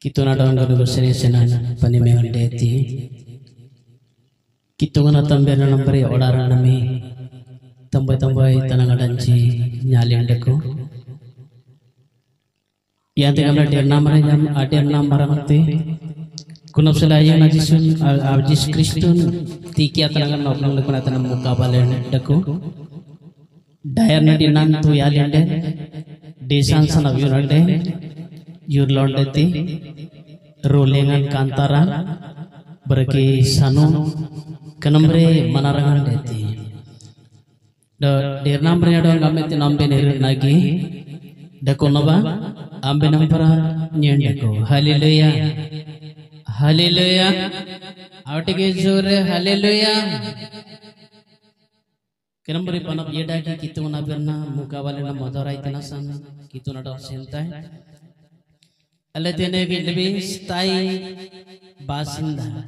Kituna dong guru besar senan panimengan deti. Kituna tambah nomor orang nami tambah tanah ngadanci nyalin deku. Yang tinggal di enam jam ada enam barang te. Kunap selaya najisun Yesus Kristus tikia tanah noplang lekuna tanah muka balen deku. Dayar nadi nantu yalin de. Desan sana yuran de. Yurlon deti. Rolengan kantaran berki sanu kenombre manarangan deti. Der nambre adong kami ti nambe nerin lagi. Dako naba ambe nampara nyen dako. Haleluya. Haleluya. Autike jore haleluya. Kenombre panap yeda ki kitu nabirna muka walena modorai tenasan kitu nado sentai. Allah tiene que lebih stay basinda,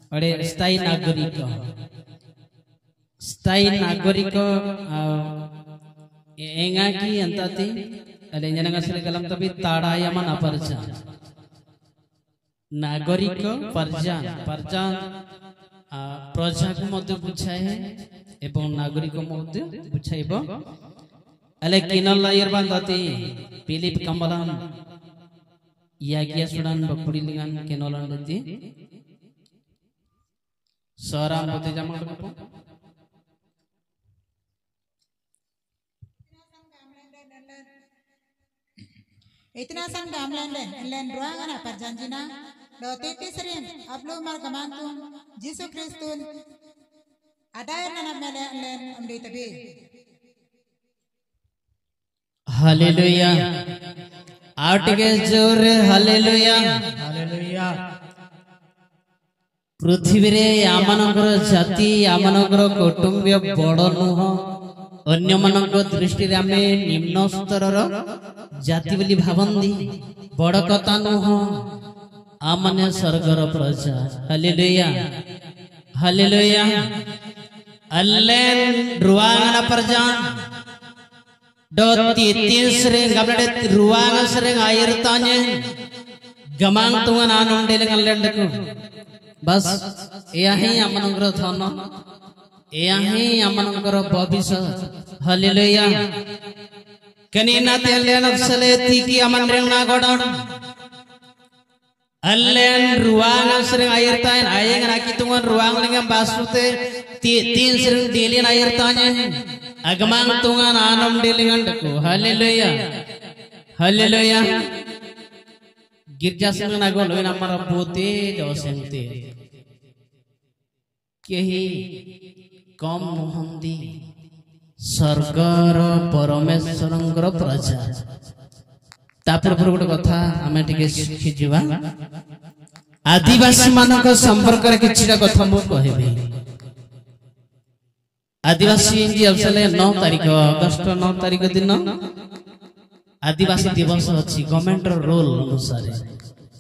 ada stay nagariko, engaki antati, ada yang nggak sering kalam tapi taraya mana perja, nagariko perja, perja ku mode bucai, ebon nagariko mode bucai bo, Allah kinal layar bandati, Philip Kambalan. Iya kia sudan bakurilingan kenolan deti. Seorang putih jamak apa? Itna san gamlan len ruangan apa janjina? Do titi serin ablu mar kamantum Yesus Kristus. Ada yang nama len amdi tabi. Haleluya. आउटके जोर hallelujah hallelujah पृथ्वी रे आमनगर जाति आमनगर कुटुंबीय बड़ नुह अन्य मानक दृष्टि रे आमे निम्न स्तरर जाति बोली भाबंदी बड़ कथा नुह आमने स्वर्गर प्रजा हालेलुया हालेलुया अल्लेन रुआंगना प्रजा Doti tin sering gambar ruang sering air tanya gamang tungan anum delengan lendeku bas iahi amanungro thono iahi amanungro babisa haleluya kanina telen sele tiki aman reng na godon allen ruang sering air tanya ayeng naki tungan ruang lengam basute tin sering delen air tanya Agamang tungan anam delingan deku, haleluya, haleluya. Girja senang nagon loin amara bote josente. Kehi kom mohandi sargara parameswarangara praja. Tapur purukut kotha ame tike shijiwa. Adivasi manaka samparkare kichira kotha mu kohebi. आदिवासी अवसर 9 तारीख अगस्त 9 तारीख दिन आदिवासी दिवस अच्छी government role अनुसार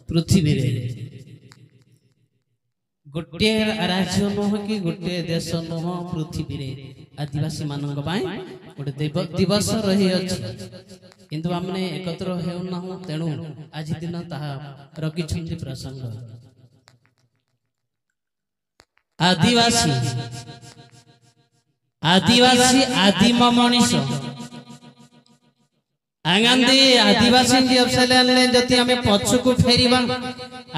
पृथ्वी रे गोटे राज्य नुह कि गोटे देश नुह पृथ्वी रे आदिवासी मानक पाए गोटे दिवस रही अछि किंतु हमने एकत्र हेउ ना तेणु आज दिन ताहा रखी छंती प्रसंग आदिवासी आदिवासी आदिम मनीष आंगंदी आदिवासी अवसर जति आमे पछकु फेरिबा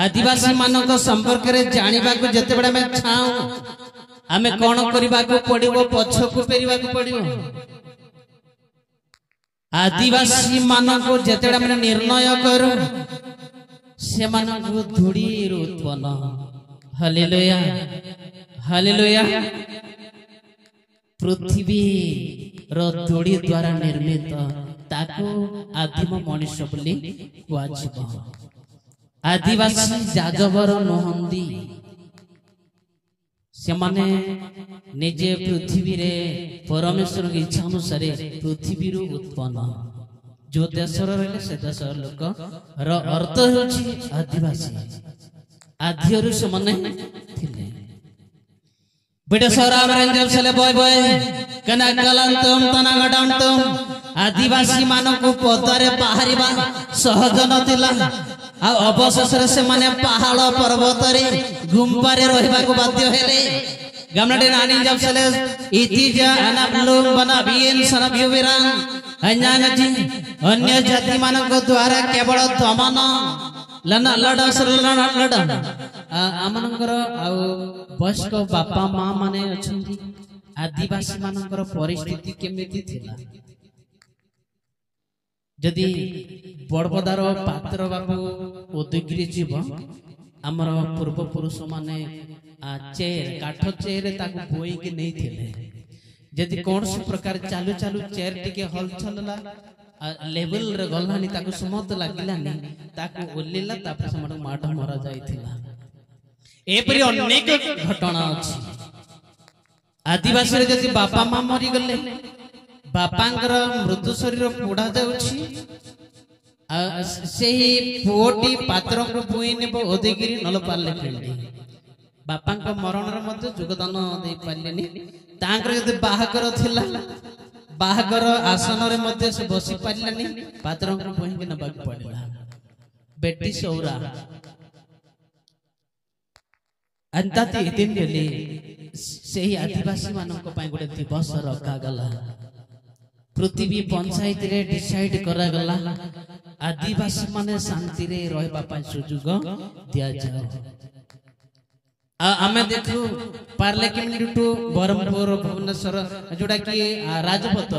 आदिवासी मानक संपर्क रे जानिबा को जते बडा में छाऊ आमे कोन करिबा को पडिबो पछकु फेरिबा को पडिबो आदिवासी मानक जते बडा में निर्णय करू से मानक धुड़ी उत्पन्न हालेलुया हालेलुया पृथ्वी रोड़ी द्वारा निर्मित ताको आदिम मनुष्य बोली कुआजिब आदिवासी जाजबर नहंदी से माने निजे पृथ्वी रे परमेश्वर की इच्छा अनुसार पृथ्वी रु उत्पन्न जो देश रहे से देश लोक र अर्थ होची आदिवासी आदिरु से माने थिले बेटे सौराम रंजन सले बॉय बॉय कना कलंतम तना गडंतम आदिवासी मानक पदरे बाहरिबा सहज नथिला आ अवशेष से माने पहाड़ पर्वत रे गुम्बारे रहबा को बाध्य हेले गामनाटे नानी जब चले इतिजा अनाबलुम बना बियन सनबियुविरान अन्यानजी अन्य जाति मानक द्वारा केवल दमन लना लड़ा सरलना लड़ा आमनकर आ वयस्क बापा मां माने अछंती आदिवासी मानकर परिस्थिति केमिति थिला जदि बड़बदार पात्र बाबू उदयगिरी जीव आमर पूर्व पुरुष माने चेयर काठ चेयर ताकू बोई के नहीं थिले जदि कौन से प्रकार चालू चालू चेयर टिके हलचल ला लेवल रे गलानी ताकू समत लागिलानी ताकू ओल्लेला तापर समड माठ मरा जाइथिला एपरि अनेक घटना अछि आदिवासी रे जदि बापा मां मरि गले बापांकर मृत्यु शरीर पोड़ा जाउछि सेही पुओटी पात्र को बुई नेबो उदयगिरी नलपाले खेलडी बापांक मरण रे मते योगदान दे पालेनी तांकर जदि बाहाकर थिला बाहाकर आसन रे मते से बसी पालेनी पात्र को बुई के नबा पड़ला बेटी सौरा अंताती दिन गेली सेही आदिवासी मानक पय गोटे दिवस रखा गला पृथ्वी पंचायत रे डिसाइड करा गला आदिवासी माने शांति रे रहबा पय सुजुग दिया जाओ आमे देखु पार्लियामेंट टू बरमपुर भुवनेश्वर जोड़ा कि राजपथ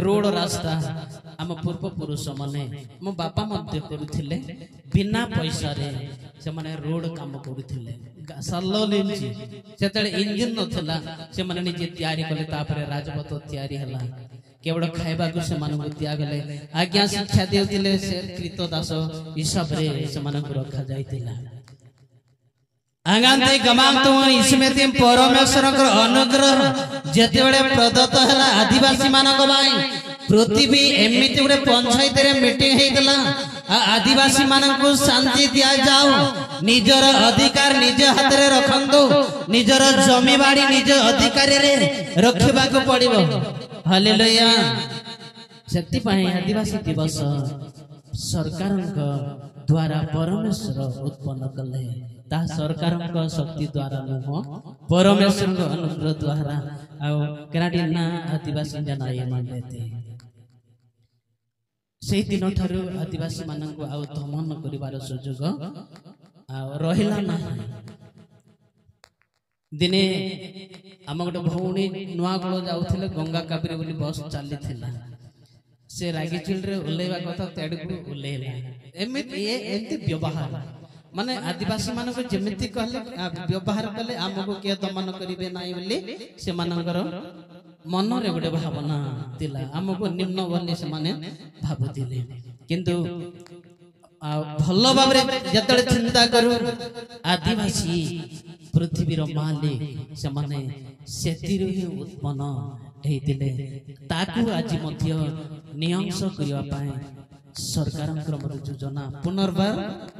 रोड रास्ता आम पूर्व पुरुष माने मो बापा मध्य करुथिले बिना पैसा रे से माने रोड काम करुथिले सल्लो लेंजी सेतले इंजन नथला से माने निजे तयारी कले तापरे राजपथ तयारी हला केवल खाइबा को से मानक दिया गले आज्ञा शिक्षा देउतिले से कृतदास हिसाब रे से मानक रखा जाइतिला आगांते गमांतो इसमेते परमेश्वर कर अनुग्रह जेते बेले प्रदत्त हला आदिवासी मानक बाई पृथ्वी एमिति गुटे पंचायत रे मीटिंग हेतला आदिवासी मानक को शांति दिया जाओ निजर अधिकार निज हाथ रे रखंदो निजर जमी बाड़ी निज अधिकार रे रखबा को पड़िबो हालेलुया शक्ति पाए आदिवासी दिवस सरकार द्वारा परमेश्वर उत्पन्न कले ता सरकार शक्ति द्वारा नुह परमेश्वर अनुग्रह द्वारा केनाडी ना आदिवासी जना ये मानते से दिन ठारू आदिवासी मानक आ दमन करिवार सुযোগ रहिला ना दिने आम गोटे भौणी नुआगुड़ जाऊे गंगा काबरी बोली बस चली से रागी चिल्ड्रे ओल्लेवा कथा तेड़कू ओल्लेला एमती व्यवहार माने आदिवासी मानक जेमिति कहले व्यवहार कले आमको किए दमन करिवे नाही बोली से मानकर मन रे गोटे भावना तिला आमको निम्न बोली से माने भाबुतिले किंतु भल भाबरे जतले चिंता करू आदिवासी पृथ्वीर मालिक से माने सेतिरु ही उत्पन्न हेतिले ताकू आज मध्य नियंस करिवा पाए सरकार योजना पुनर्बार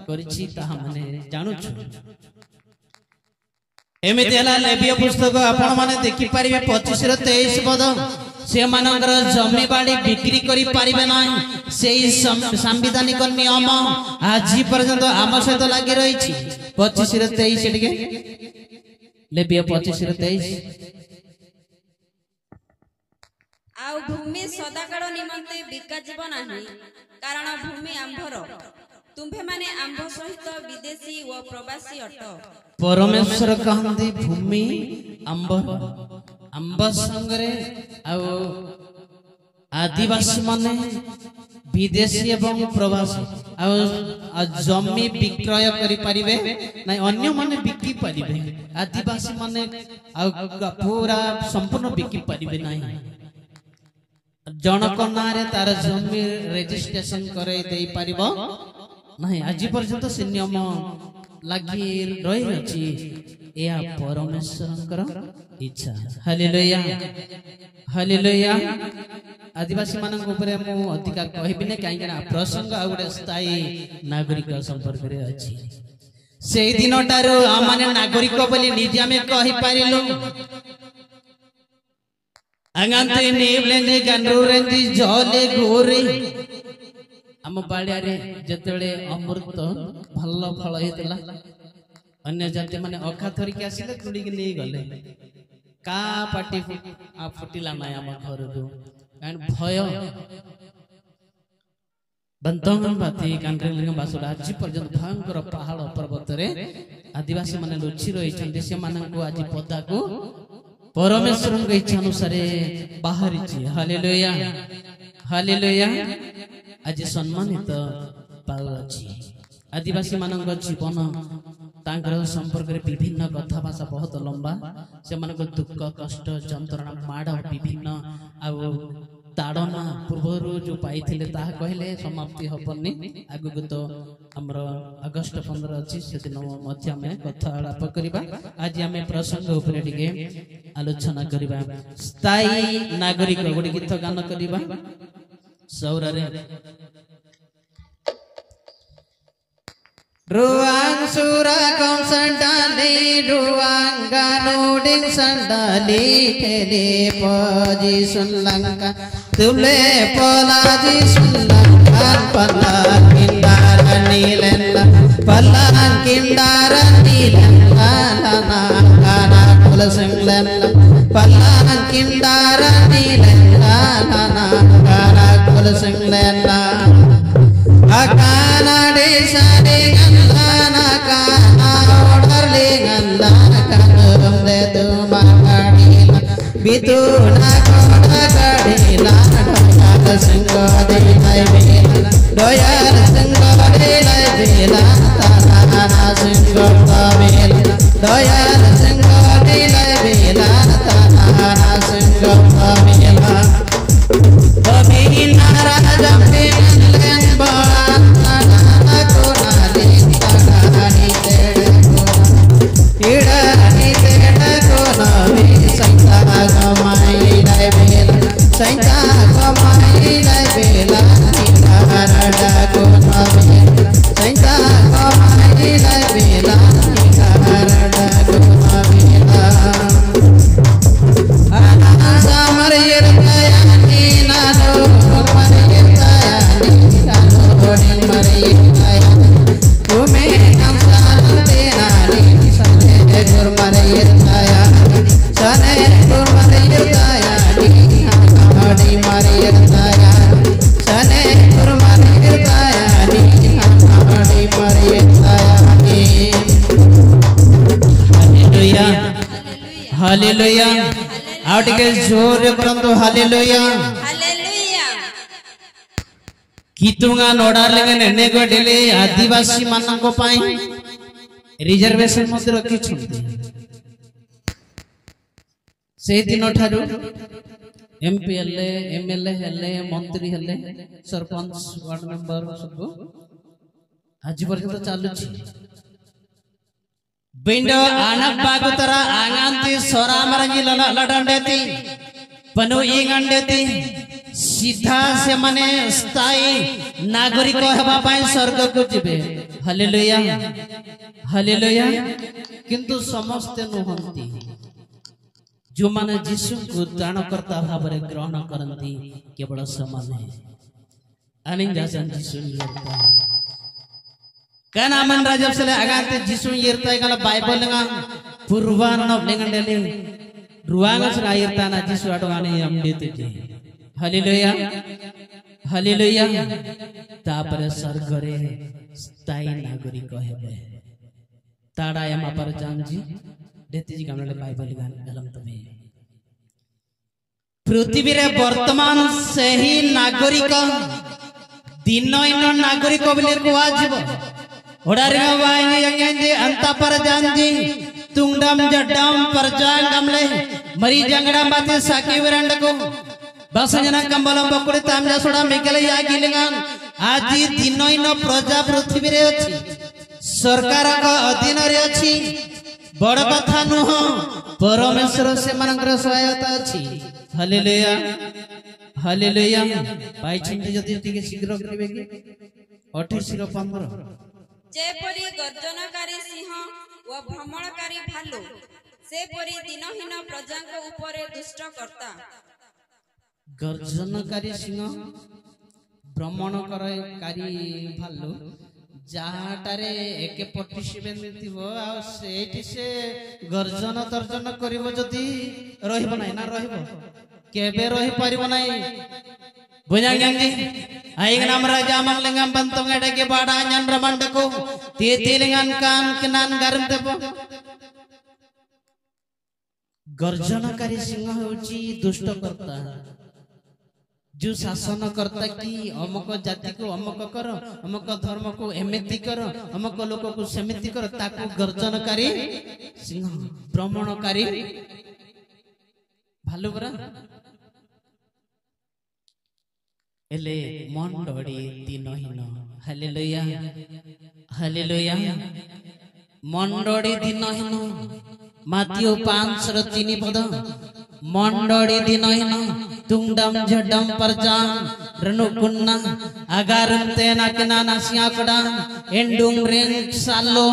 करिछि ताहा माने जानुछु एमिति हला लेविय पुस्तक आपण माने देखि परिबे 25 रे 23 पद से मानकर जमी बाड़ी बिक्री करि परिबे नाही सेही संवैधानिक नियम आज पर्यंत आम सहित लागि रहिछि 25 रे 23 टिके लेविय 25 रे 23 आउ भूमि सदाकाल निमंते बिका जीव नाही कारण भूमि आंभर तुम्भे माने आंभ सहित विदेशी व प्रवासी अट परमेश्वर कहंती भूमि आंबर आंब संगरे आ आदिवासी माने विदेशी एवं प्रवासी आ जमी विक्रय करि परिबे नै अन्य माने बिकी परिबे आदिवासी माने आ पूरा संपूर्ण बिकी परिबे नै जनक नारे तार जमी रजिस्ट्रेशन करे देई परिबो नहीं आज पर्यंत से नियम लगी रही अछि या परमेश्वरकर इच्छा हालेलुया हालेलुया आदिवासी मानक ऊपर मु अधिका कहबी ने काहे ना प्रसंग आ गुटे स्थायी नागरिक संपर्क रे अछि से दिन टारो आमाने नागरिक बोली निजे हमें कहि पारिलु अंगंते नेवले गनरुरेंदी जले गोरे आम बाड़िया जिते अमृत भल फल होता अन्य जाति माने अखा धरिक आसिले तुड़ी नहीं गले का पाटी फुटिला ना आम घर भय बंतंगन बाती कांड्रेलिंग बासुरा आज पर्यंत भयंकर पहाड़ पर्वत रे आदिवासी माने लुचि रही से मानक आज पदा को परमेश्वर इच्छा अनुसार बाहरी हालेलुया हालेलुया आज सम्मानित पाउछि आदिवासी मानक जीवन तांकर संपर्क रे विभिन्न कथा भाषा बहुत लंबा से मानक दुख कष्ट जंत्रणा माड़ विभिन्न आ ताड़ना पूर्व जो पाई कहले समाप्ति हबनी आगु तो हमर अगस्त 15 अछि से दिन मध्य में कथालाप करबा आज आमे प्रसंग ऊपर टिके आलोचना करबा स्थायी नागरिक गोटे गीत गान करबा सौरा रे रुआंग सुरा कम संडाली रुआंग गानोडिंग संडाली ठेले पजी सुनलंका तुले पोलाजी सुनलंका पल्लान किंडारा नीलंका पल्लान किंडारा नीलंका लाना गाना कुल संगलंका पल्लान किंडारा नीलंका लाना गाना कुल संगलंका अकाना देशा दे गंधाना काना ओडरले गंधाना कानुम दे तुमा काडीला बितुना कोडा काडीला ढोयाल संगो दे लाई बेला ढोयाल संगो दे लाई बेला ताना संगो बेला ढोयाल संगो दे लाई बेला ताना संगो बेला कभी नाराज पे नंदन बाना ना को नाले तानी तेरे को इड़ानी तेरे को नवी संता गमाई लाए बेला संता गमाई लाए बेला निकारा को नवी संता गमाई लाए बेला निकारा को नवी सामर यरताया नीनानो मरियताया नीनानो बोडिन मरियताया तुम्हें हम सानते नानी सने गुर मरियताया सने गुर मरियताया नीनानो मरियताया सने गुर मरियताया नीनानो मरियताया हालेलुया हालेलुया आउट के जोर परंतु हालेलुया हालेलुया कितुंगा नोडारलेंगे नेने को डेले आदिवासी मानन को पाई रिजर्वेशन मत रखी छुंती से दिन ठारू एमपी हेले एमएलए हेले मंत्री हेले सरपंच वार्ड मेंबर सब आज पर्यंत चालू छी बिंडो आनक बागु तरा आंगांती सोरामरंगी लडंडेती पनु इंगंडेती सीधा से माने स्थायी नागरिक हेबा पाई स्वर्ग को जिबे हालेलुया हालेलुया किंतु समस्त नुहंती जो माने यीशु को त्राणकर्ता भाବରେ ग्रहण करंती केवल समाने अनिंजा यीशु निरता kana man rajab sele agante jisu yirtai kala bible nga purwan no lengandele ruanga sra yirta na jisu adogane amdete haleluya haleluya tapare sargare स्थायी नागरिक हेबे ताड़ा यमा पर जानजी देती जी gamle bible गान गलम तमे पृथ्वी रे वर्तमान सही नागरिक दिन इन नागरिक बोले को आजब ओडारिंग वाइनी यंगे अंता पर जानजी तुंगडम जड्डम पर जांग गमले मरी जंगड़ा बाते साकी विरंड को बसजना कंबलम बकुड़ी तामजा सोडा मेकले या गिलिंगान आजी दिनो इन प्रजा पृथ्वी रे अछि सरकार का अधीन रे अछि बड़ कथा नुह परमेश्वर से मनकर सहायता अछि हालेलुया हालेलुया पाई छिंती जति टिके शीघ्र करिवे कि 28 रो 15 जेपरी गर्जनकारी सिंह व भ्रमणकारी भालू सेपरी दिनहीन प्रजाଙ୍କ ଉପରେ दुष्ट कर्ता गर्जनकारी सिंह भ्रमण करकारी भालु जहाँटारे एक पार्टिसिपेंट थिबो आ सेठी से गर्जन तर्जन करिवो जदी रहिबो नै ना रहिबो केबे रहि परिबो नै बुझांगंगी आइग नाम राजा मंगलंगम बंतों एडके बाड़ा न्यान रमंडको तीतिलिंगन कान किनान गरम देबो गर्जनकारी सिंह होची दुष्ट करता जो शासन करता कि अमुक जाति को अमुक कर अमुक धर्म को एमिति कर अमुक लोक को सेमिति कर ताकू गर्जनकारी सिंह भ्रमणकारी भालु बरा एले मंडोड़ी दिनहीन हालेलुया हालेलुया मंडोड़ी दिनहीन माथियो 5:3 पद मंडोड़ी दिनहीन तुंगडम झडम परजाम रनुकुन्ना अगारम तेना किनाना सियाकड़ा एंडुंग रेन सालो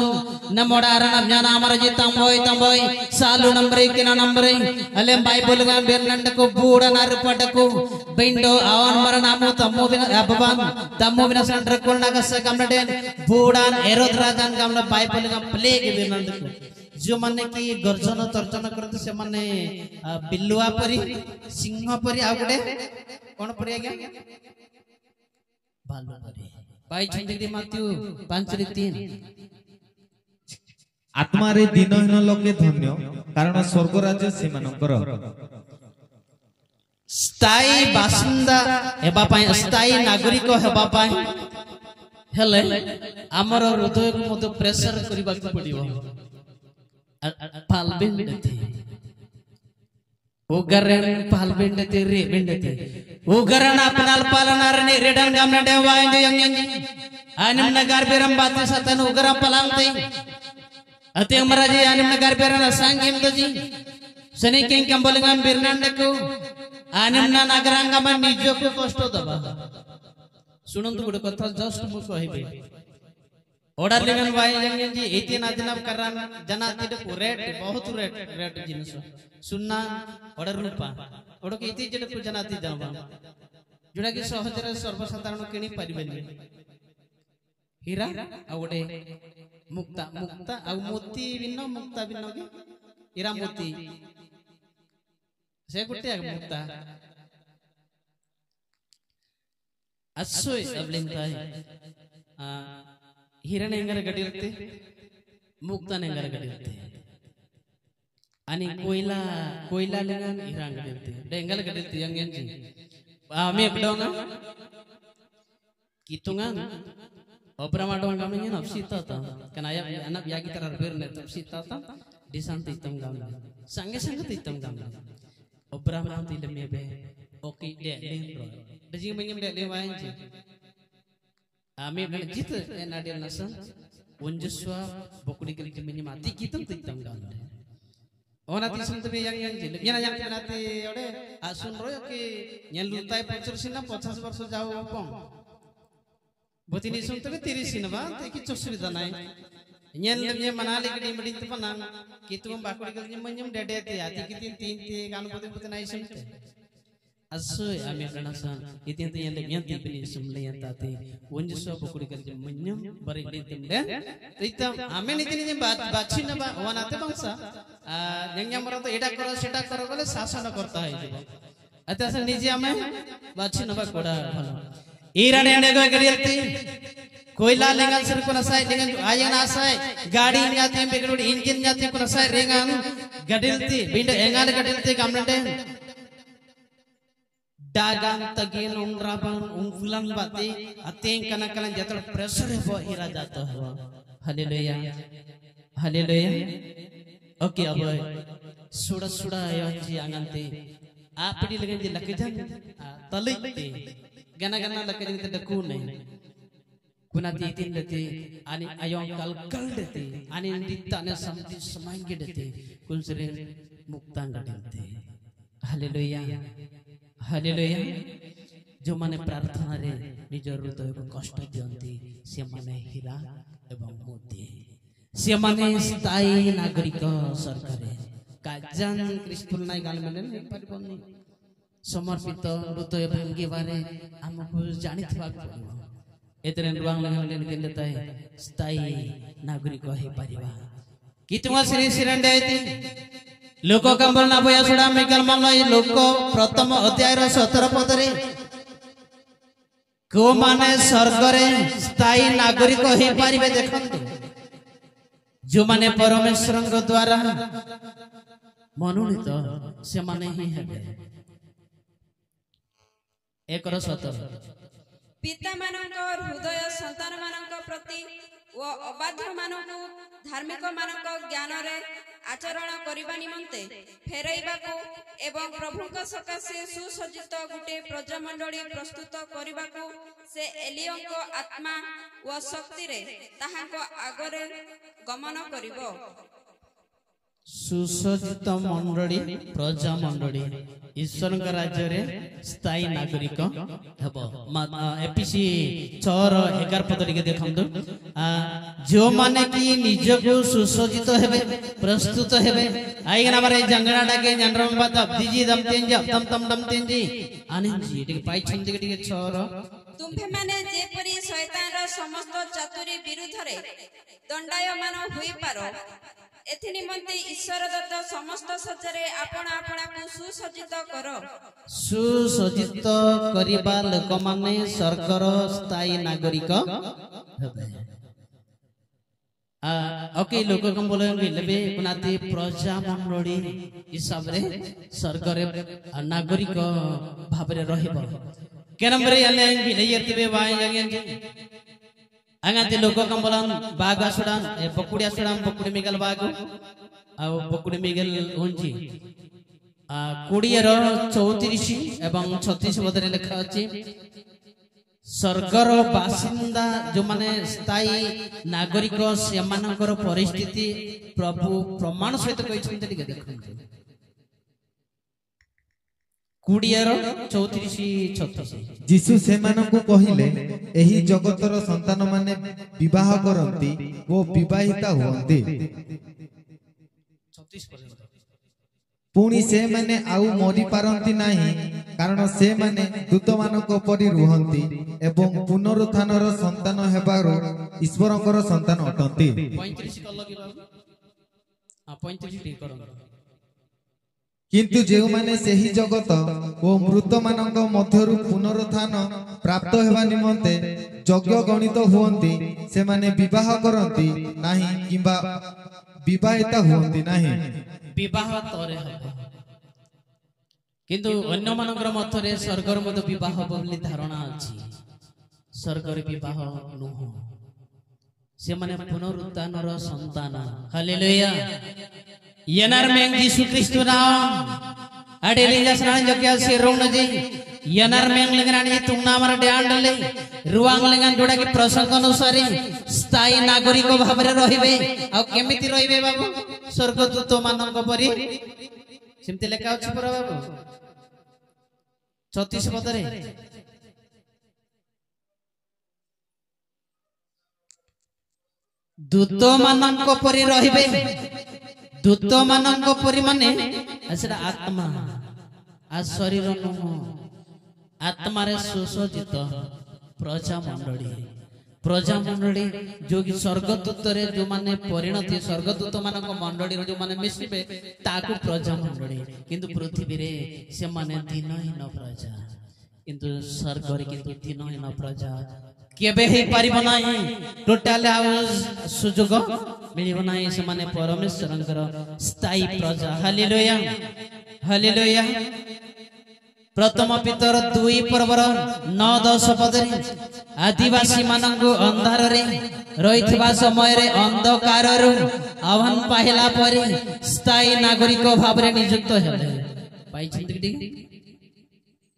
नमोडारन अज्ञाना अमरजी तंबोय सालो नंबरे किना नंबरे अले बाइबल गा बेरनंड को बूढ़ नरपटको बिंडो आवन मरनामु तम्मो बिना अबबान तम्मो बिना सेंटर कोलना गस कमडे बूढ़ान एरोद राजान गामना बाइबल गा प्लेग बेरनंड को जो माने की गर्जन तर्जन करते से माने बिल्लुआ परी सिंह परी आ गडे कोन परी आज्ञा भालु परी पाई छंदी माथ्यू 5:3 आत्मा रे दिनहीन लोके धन्य कारण स्वर्ग राज्य सेमानकर स्थायी बासिंदा हेबा पाई स्थायी नागरिक हेबा पाई हेले हमर हृदय को मत प्रेशर करबा के पड़िबो पालबेंडते उगरन पालबेंडते रे बेंडते उगरन अपनाल पालनारने रेडन गामना देवा इंजे यंगंजी आनिम नगर बेरम बाते सतन उगरम पलांगते अते अमराजी आनिम नगर बेरन सांगिम दजी सने कें कंबलगम बिरनंडको आनिम ना नगरांगा मन निजो को कष्ट दबा सुनंतु गुड कथा जस्ट मु कहिबे ऑर्डर लेगन वाई जंगन जी एती ना दिनम करन जनाति को रेट बहुत रेट जिनिस सुन्ना ऑर्डर रूपा ओडो के एती जड को जनाति जावा जोडा कि सहजरे सर्वसाधारण किनी परिबेनी हीरा आ ओडे मुक्ता आ मोती बिनो मुक्ता बिनो के हीरा मोती से गुटे मुक्ता अस्सोय अबलिंताय हिरण हेंगर गडिरते मुक्तान हेंगर गडिरते आणि कोयला लेंगन हिरण गडिरते डेंगल गडिरते यंगेंजी आम्ही एकडोंगा कितुंगा ओब्रामाडों गामिन नफसीता ता कनाया अनब यागी तरह बेरने तफसीता ता दिशांति तम गामना संगे तितम गामना ओब्रामा तिलमे बे ओके दे लेंरो दजी मኝम दे लेवायंजी आम्ही जित नाडियल नसन उंजस्वा बकुडी करी जमिनी माती कितम तितम गामना ओनाती संतबे yang जिल याना yang नाते ओडे आसुन रोय के nyeluntai पचरसिना 50 वर्ष जाओ पम बतिनी संतबे 30 सिनबा तेकी चुसुविधा नाय nyelnya manali gedi medin tepanang kitu bakudi kali menyem dedete ati kitin tinti kan putih naik sente asoy ami kanasan itin tiyan yang tipini sumle yang tati unjuswa bakudi kali menyem bari litim den itam amen itini bachi na ba wanate bangsa yang mara to eta karo seta karo bole sasana karta hai ate asal nije ame bachi na ba koda bhalo irane ane go gariyati कोयला लेंगन sir को नसाय लेंगन ion आसाय गाड़ी जाती Begad engine जाती को नसाय रेंगन गडिलती bind एंगाल गडिलती गामनडे डागान तगेन उंगराबन उंगफुलन बाती अतें कना कना जतल प्रेशर हो हिरा जाता है हालेलुया हालेलुया ओके अब सुड़ा सुड़ा आयोजी आंगनते आपड़ी लगन जी लकजन तलिते गना गना लकजन ते डकू नहीं kuna titin dete ani ayong kalkal dete ani ditta ne samti samainge dete kulsere muktang dete haleluya haleluya जो माने प्रार्थना रे निजर हृदय को कष्ट दियंती से माने हीरा एवं मोती से माने स्थायी नागरिक सरकार काजन क्रिस्टल नाय गाल माने परिबनी समर्पित हृदय भांगिबारे हमको जानिथबा पड़िबो एतरे रुवांग लगन केले ताई स्थायी नागरिक हे परिबा कितुवा श्री श्रीरंडेति लोक कंबलना बया सुडा मेकल मनय लोक प्रथम अध्याय 17 पदरे को माने स्वर्ग रे स्थायी नागरिक हे परिबे देखंतु जो माने परमेश्वर द्वारा मनोनीत से माने ही हेबे 1:17 पिता मानक हृदय संतान मानक प्रति व अबाध्य मानक धार्मिक मानक ज्ञान रे आचरण करिबा निमंते फेरैबाको एवं प्रभुक सकाशे सुसज्जित गुटे प्रजामंडली प्रस्तुत करिबाको से एलियंको आत्मा व शक्ति रे ताहाको आगरे गमन करिबो सुसज्जित मंडली प्रजा मंडली ईश्वर राज्य रे स्थायी नागरिक हेबो एपीसी 6:11 पद के देखंतु जो माने कि निजको सुसज्जित हेबे प्रस्तुत हेबे आइगना मारे जंगड़ाटा के जनरम बात दीजी दमतेंजी तम तम दमतेंजी आनंदजी टिके पाइ छंदी टिके 6 तुम्भे माने जेपरि शैतान रो समस्त चातुरी विरुद्ध रे दंडायमान होई पारो एथि निमंते ईश्वर दत्त समस्त सज्जरे आपना आपना को सुसज्जित करो सुसज्जित करिबा लोक माने सरकार स्थायी नागरिक हेबे ओके लोक कम बोले लेबे कुनाती प्रजा मंडली हिसाब रे सरकार नागरिक भाबरे रहिबो केनमरे याले बिलेयतिबे वाय यंगे अंगाते लोक कम बोलन बागा सुडान ए बकुडिया सुडान बकुडी मिगल बागु आ बकुडी मिगल होंजी कोडियर 34 एवं 36 पदरे लिखा अछि स्वर्गर बासिंदा जो माने स्थायी नागरिक सेमानकर परिस्थिति प्रभु प्रमाण सहित कहिसंते टिके देखंतु कोडियर 34-36 जीसु सेमानकु कहिले एही जगतर संतान माने विवाह करंती ओ विवाहिता हुअंती 36 पुणी से माने आउ मरी पारंती नाही कारण से माने दूत मानक परि रुहंती एवं पुनरुत्थानर संतान हेबारो ईश्वरकर संतान अटंती 35 कल कि 35 टी करन किंतु जेउ माने सेही जगत ओ मृत मानक मध्यरु पुनरुत्थान प्राप्त हेबा निमंते यज्ञ गणित हुअंती से माने विवाह करंती नाही किबा विवाहिता हुअंती नाही विवाह तरे हबो किंतु अन्य मानकर मथरे स्वर्गर मत विवाह बोली धारणा अछि स्वर्गर विवाह नुह से माने पुनरुत्थानर संतान हालेलुया यनार में यीशु ख्रिस्त नाम अडेली जसरान जक्या से रोन जी यनार में लंगरानी तुमना मार डांडले रुवांग लंगन जोडा के प्रसंग अनुसार स्थायी नागरिक भाबरे रहिबे आ केमिति रहिबे बाबू स्वर्गदूत मानक परि सिमते लेखा अछि पर बाबू 36 पदरे दूत मानक परि रहिबे दूत मानक परि माने असरा आत्मा आ शरीर नुह आत्मा रे सुसज्जित प्रजा मंडली जो कि स्वर्गदूत रे जो माने परिणति स्वर्गदूत मानक मंडली रे जो माने मिसिबे ताकू प्रजा मंडली किंतु पृथ्वी रे से माने दीनहीन प्रजा किंतु स्वर्ग रे किंतु दीनहीन प्रजा केबे हे परिबो नाही टोटल सुजोग मिलिबो नाही से माने परमेश्वरंकर स्थायी प्रजा हालेलुया हालेलुया प्रथम पितर 2 पर्वर 9-10 पदरे आदिवासी मानंगु अंधार रे रहितबा समय रे अंधकार रु आह्वान पाहिला परे स्थायी नागरिक भाबरे नियुक्त हेले पाइ छिंती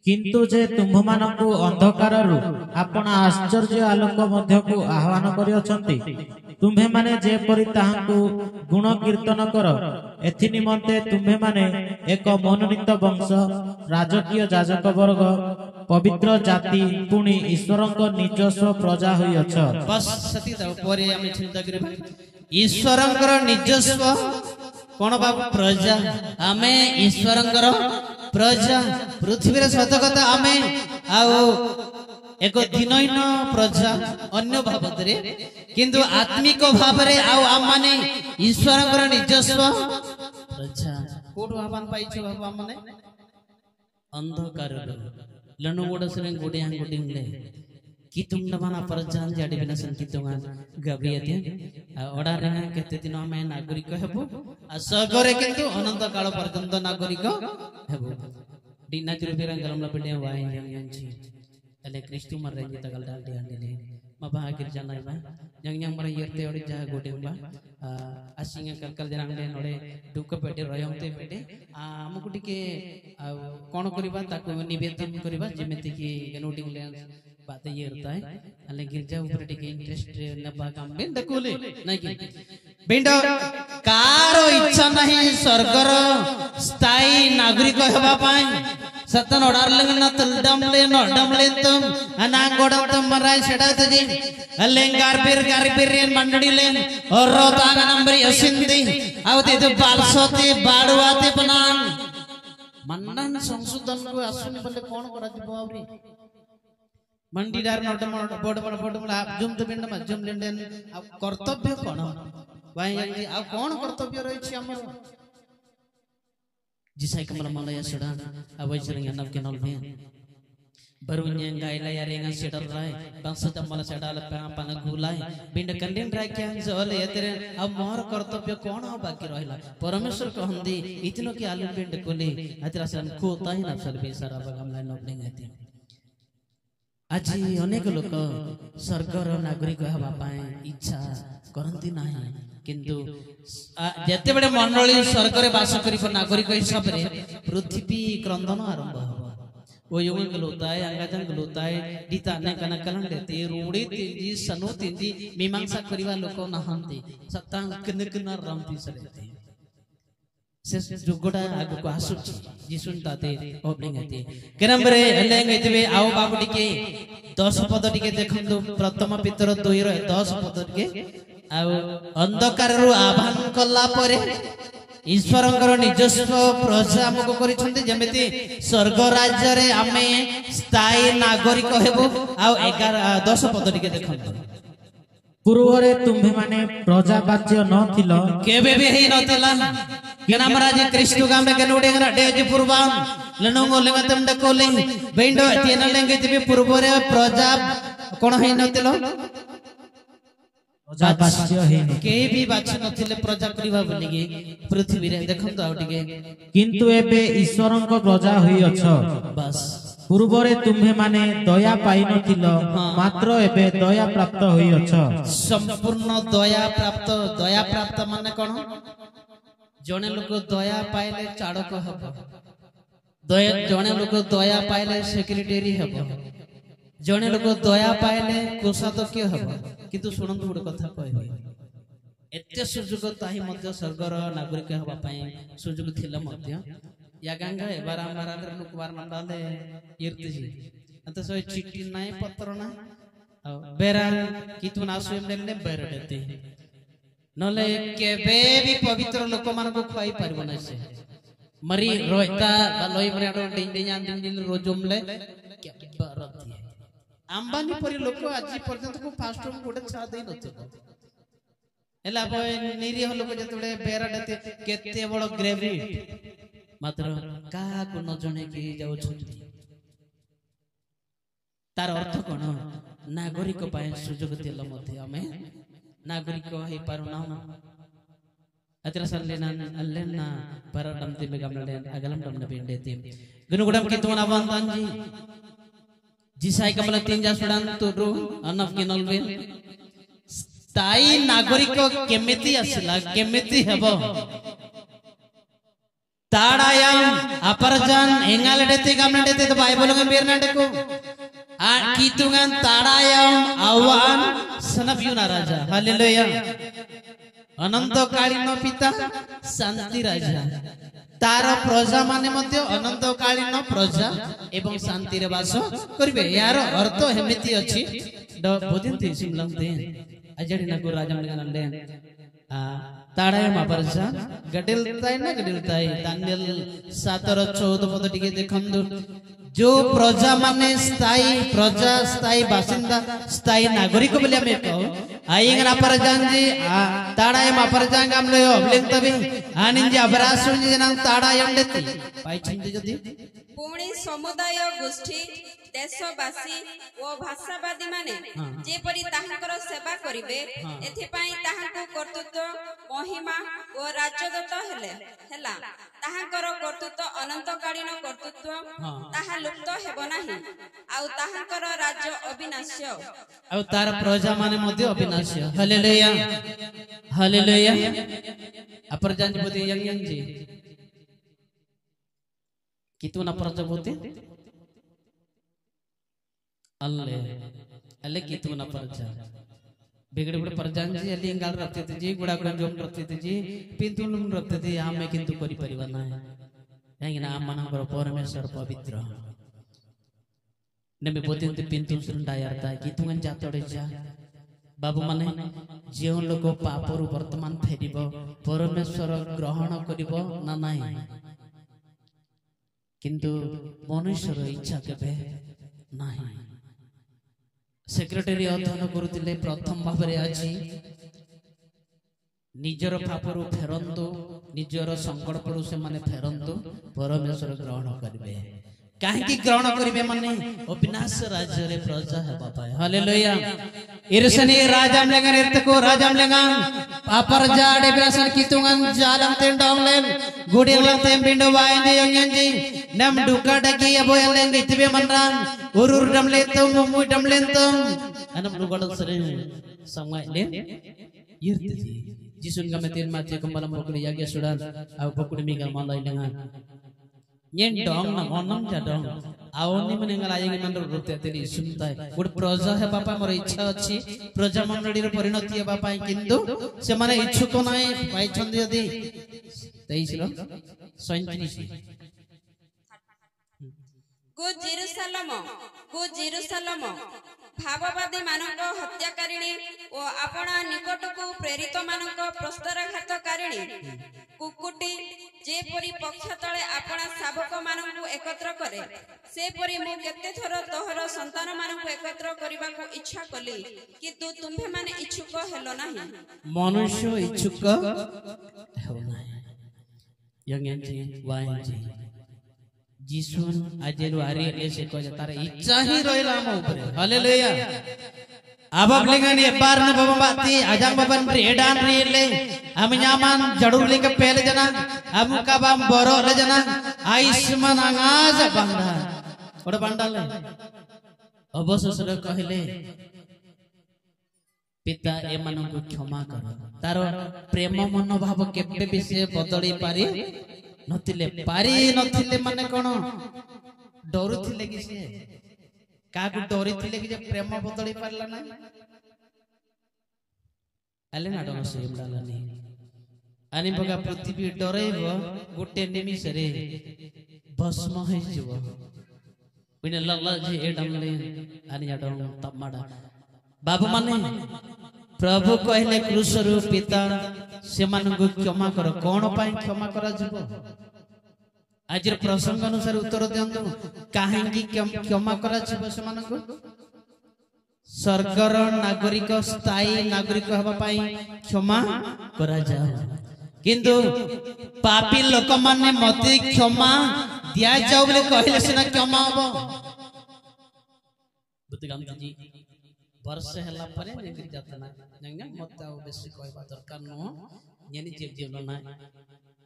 किंतु जे तुम्भ मानकु अंधकार रु आपण आश्चर्य आलोक मध्य को आह्वान करि अछंती तुम्भे माने जे परि ताहांकु गुण कीर्तन कर एथि निमंते तुम्भे माने एक मनोनीत वंश राजकीय याजक वर्ग पवित्र जाति पुणी ईश्वरक निजस्व प्रजा होई अछ बस सती त परे हम चिंता करबा ईश्वरंकर निजस्व कोन बाबू प्रजा हमें ईश्वरंकर प्रजा पृथ्वी सत कथा आमे आओ एक दिनहीन प्रजा अन्य बाबद किंतु आत्मिक भाव आम माने ईश्वर निजस्व प्रजा कोड आह्वान पाइछ बाबा माने अंधकार लनु गोड सरे गोडिया गोडिंगले कितुंग नमाना प्रजा जाडी बिना संकितुंगा गबियते ओडा रे केते दिन आमे नागरिक हेबो आ सगरे किंतु अनंत काल पर्यंत नागरिक हेबो डिना तिरुबिरा गलमला पिडे वाई यांची अले क्रिस्तु मर रही तगल डाल दिया ने मबा गिर जाना बा yang mara yerte ori jaha godeng ba asinga kalkal jarang den ore duka pete royong te pete amuku tike kono koriba taku nibedan koriba jemeti ki genoting le बात ये होता है अले गिरजा ऊपर टिके इंटरेस्ट नबा काम बेन दकोले नहीं कि बेंडो कारो इच्छा नहीं स्वर्गर स्थायी नागरिक हेबा पाई सतन ओडार लंगना तलडमले नडमले तुम अना गोडम तुम मराय सेडा तजी अले गारबीर मंडडीलेन और रोताग नंबरी असिंदी आवते तो बालसोते बाडवाते बनान मन्नन संशोधन को असुन बले कोन करा दिबो आवरी मंडीदार नोट बोड जुम तो बिंड जुम लेंडेन कर्तव्य कोन भाई आ कोन कर्तव्य रही छी हमर जिसाई कमल मलया सडा अवै चरंग नव के नल में बरुन्य गायला यारेंगा सेडल राय बंस तमल सेडाल पान गुलाय बिंड कंडेन राय के जले एतरे अब मोर कर्तव्य कोन बाकी रहला परमेश्वर कहंदी इतनो के आलू बिंड कोले अतरा सन को ताही ना सर्वे सारा बगमला नबले गति आज अनेक लोक स्वर्गर नागरिक हवा पाए इच्छा करती नहीं किंतु जते बड़े मंडली स्वर्ग रे वास करिब नागरिक हिसाब रे पृथ्वी क्रंदन आरंभ हो ओ युग गलोताय अंगाजन गलोताय दीता ने कन कलन देते रोड़ी तेजी सनो तेजी मीमांसा करिवा लोक नहंती सत्ता कन कन रमती सरेते से जुगोडा आगु को आसुची जिसुन ताते ओपनिंग आते केनंबरे एलेंग इतबे आओ बाबुडी के 10 पद टिके देखंतु प्रथम पितर 2 रो 10 पद टिके आओ अंधकार रु आह्वान कला परे ईश्वरंकर निजस्व प्रजा हमको करिसंते जेमिति स्वर्ग राज्य रे आमे स्थायी नागरिक हेबो आओ 10 पद टिके देखंतु पूर्वरे तुम्हे माने प्रजावाच्य न थिलो केबे भी ही नथिला केना महाराज कृष्ण गाम में गनोडे गना डेज पूर्वाम लनोंगो लेंगतम डकोले बेंडो तेना लेंगे जिबे पूर्वरे प्रजा कोन ही नथिलो प्रजावाच्य हे के भी बाछ नथिले प्रजा करिवा बोलिगे पृथ्वी रे देखंतो आ टिके किंतु एबे ईश्वरंक प्रजा होई अछ बस पूर्वरे तुम्हे माने दया पाई नथिलो मात्र एबे दया प्राप्त होई अछ संपूर्ण दया प्राप्त माने कोन जने लोक दया पाइले चाड़क हबो दया जने लोक दया पाइले सेक्रेटरी हबो जने लोक दया पाइले कोषाध्यक्ष हबो किंतु सुनंतु गोटे कथा कहबे एते सुजुग ताही मध्य स्वर्गर नागरिक हबा पई सुजुग थिला मध्य या गंगा बारंबार नुकबार नंदाले इर्तिजी अंत सोय चिट्ठी नाही पत्र ना बेरा कितु नासु एमले बेरा देते नले केबे भी पवित्र लोक मान को खाई परबो ना से मरी रोयता लई मरे आडो डिंडियान डिंडिल रोजमले के बरती अंबानी परी लोक आज पर्यंत को फास्ट रूम गोटे छा देई नथो एला बय निरीह लोक जतबे बेरा देते केते बड़ ग्रेविट मात्र का को न जने की जाउ छथि तार अर्थ कोन नागरिक पाए सुजोग देल मध्ये हमें नागरिक हे पारुना अत्र सल्लेना अल्लेना परडम ते बेगमले अगलम दम बेंडेते गुनुगुडम की तोना बंतांजी जिसाई कमल तीन जा सुडान तोरु अनफ के नलबे स्थायी नागरिक केमिति आसिला केमिति हेबो ताड़ायम अपरजन एंगालडेते गमनडेते तो बाइबल में बेरनाडे को आ कीतुगन ताड़ायम आह्वान सनफयुना राजा हालेलुया अनंत कालीन पिता शांति राजा तार प्रजा माने मध्य अनंत कालीन प्रजा एवं शांति रे वास करबे यार अर्थ हेमिति अछि द बोदिनते सिमलंते अजडी नगु राजा मनगनले ताड़ाय मापरजा गडिलताय ना गडिलताय दानियल 7:14 पद टिके देखंदु जो प्रजा माने स्थायी प्रजा स्थायी बासिंदा स्थायी नागरिक बोले हमें कहो आइंग ना परजांजी ताड़ाय मापरजा गामले अबलेन तबे आनिंजी अबरासुंजी जनांग ताड़ाय अंडेती पाइछिंदी जदी पुणी समुदाय गोष्ठी देशवासी ओ भाषावादी माने जेपरि ताहांकर सेवा करिवे एथिपाई ताहांको कर्तृत्व महिमा ओ राजदत्त हेला ताहांकर कर्तृत्व अनंतकालीन कर्तृत्व ताहा लुप्त हेबो नाही आउ ताहांकर राज्य अविनाश्य आउ तार प्रजा माने मध्ये अविनाश्य हालेलुया हालेलुया अपर जानबोती यंग जी कितु ना प्रजापति अल्ले अल्ले कितु ना प्रजा बिगड़े बिगड़े प्रजांजी अल्ले इंगाल रखते थे जी गुड़ा गुड़ा जोम रखते थे जी पिंतु नुम रखते थे आमे किंतु करी परिवार ना है यंग ना आम मना करो परमेश्वर पवित्र नबी बोते हैं पिंतु सुंडा यारता है कितु गन जातोड़े जा बाबू माने जीवन लोगो पापरु वर्तमान फेरिबो परमेश्वर ग्रहण करिबो ना नाही किंतु मनुष्यर इच्छा केबे नाही सेक्रेटरी अध्ययन करुतिले प्रथम भाबरे अछि निजर पापरु फेरंतु निजर संकल्परु से माने फेरंतु परमेश्वर ग्रहण करिवे काहेकि ग्रहण करिवे माने अविनाश राज्य रे प्रजा हेबा पाए हालेलुया इरसनी राजाम लेंगन इरतको राजाम लेंगन पापर जाडे ब्रासन कितुंगन जालम तें डोंगलेन गुडियलम तें बिंडो वायंजे यंगंजी नम दुका डकी अबोयलेन इतबे मनरान उरुर डमले तुम मुमु डमलेन तुम अनम रुगड सरे समय ले यर्ति जिसुन गमे तेन माचे कमलम बकुड़ी यागे सुडान आ बकुड़ी मिगा मलाई लेंगन yen dong na onam ja dong awoni mane ngala ayeng mandor rote teri suntai gud proja he bapa mor ichha achi proja mandori ro parinoti he bapa kintu se mane ichhuko nai pai chandi jodi 23 go Jerusalem भाववादी मानक हत्याकारिणी ओ अपना निकट को प्रेरित मानक प्रस्तरघातकारिणी कुकुटी जेपरि पक्ष तले अपना शावक मानक एकत्र करे सेपरि मु केते थर तोहर संतान मानक एकत्र करबा को इच्छा कली किंतु तुम्हे माने इच्छुक हेलो नाही मनुष्य इच्छुक हेलो नाही यंगजी वायंजी जिसुन आजेलु आरी ऐसे को तारे इच्छा ही रोइला हम ऊपर हालेलुया अब लेंगन ये बार न बबाती आजाम बबन रेडान रेले हम न्यामान जड़ुर लेके पहले जना हम कबाम बरो ले जना आयुष्मान आगाज बंदा और बंडाल अवसर कहले पिता ए मानन को क्षमा कर तारो प्रेम मनोभाव केबे भी से बदली पारी नथिले पारी नथिले माने कोन डरुथिले कि से काकु डरिथिले कि जे प्रेम बदली पारला ना आले ना डर से इमडालानी आनी बगा पृथ्वी डरेबो गोटे निमिष रे भस्म होई जबो बिना लल्ला जे एडमले आनी आडम तमाडा बाबू माने प्रभु कहले क्रूसरु पिता से मानगु क्षमा कर कोन पाई क्षमा करा जबो आज प्रसंग अनुसार उत्तर दियंतु काहेकि क्षमा करा जबो से मानगु स्वर्गर नागरिक स्थायी नागरिक हबा पाई क्षमा करा जाओ किंतु पापी लोक माने मते क्षमा दिया जाओ बोले कहले सिना क्षमा हबो बुद्धिगाम जी वर्ष हला परे नेगि जातना नंगा मत आउ बेसी कहबा दरकार न येनी जीव ना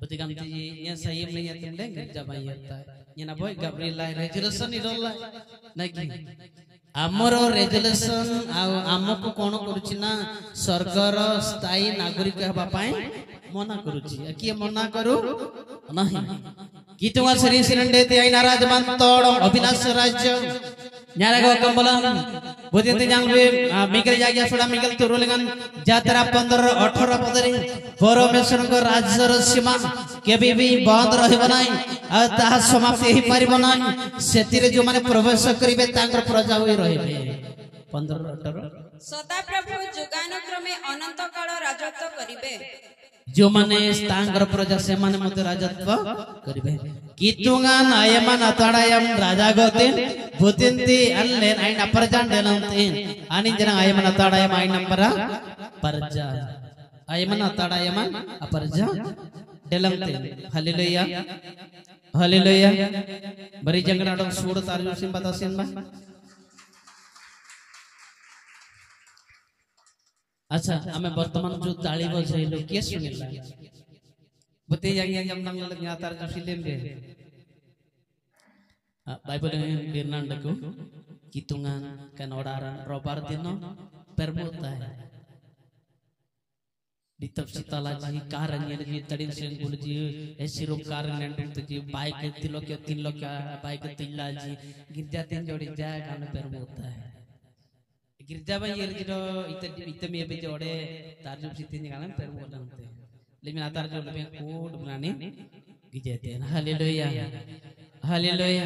बुद्धिगाम जी ये सही में ये तुमले गिरजा भाई होता ये ना बोय गब्रिएल रेजोल्यूशन इरोला नकी आमर रेजोल्यूशन आमको कोन करूची ना स्वर्गर स्थायी नागरिक हबा पाए मना करूची किए मना करू नहीं कितवा श्री सिरंडे ते आइना राजमान तोड़ अविनाश राज्य न्यारा को कंबलम बोदिते जांगबे मिकल जागिया सोडा मिकल तुरुलगन जात्रा 15 18 पदरी परमेश्वर को राज्यर सीमा केबे भी बंद रहबो नाही आ ता समाप्ति ही परिबो नाही सेतिरे जो माने प्रवेश करिवे तांकर प्रजा होई रहबे 15 18 ସଦାପ୍ରଭୁ ଯୁଗାନୁକ୍ରମେ ଅନନ୍ତ କାଳ ରାଜତ୍ୱ କରିବେ। जो माने स्तांगर प्रजा से माने मत राजत्व करिबे कितुंगान आयमान अताडायम राजा गोते भूतिंती अल्लेन आइन अपरजान देलंतीन आनी जना आयमान अताडायम आइन नंबरा परजा आयमान अताडायम अपरजा देलंतीन हालेलुया हालेलुया बरी जंगनाडो सूड तारजु सिन बतासिन बा अच्छा हमें वर्तमान जो ताली बजाइलो के सुनिला बते yang nang nyatar जो film deh Bible Fernandaku hitungan kan oraran Robertino permuta di tafsita lagi karan yang di tadin sen bulji sirup karan yang tuji baik tin lokya baik tilaji girja tin jodi jaya kan permuta गिरजा भाई ये जो इतने में भी जोड़े तारजुब सिद्धि निकालने पर वो लगते हैं लेकिन आता जो लोग कोड बनाने गिरते हैं हालेलुया हालेलुया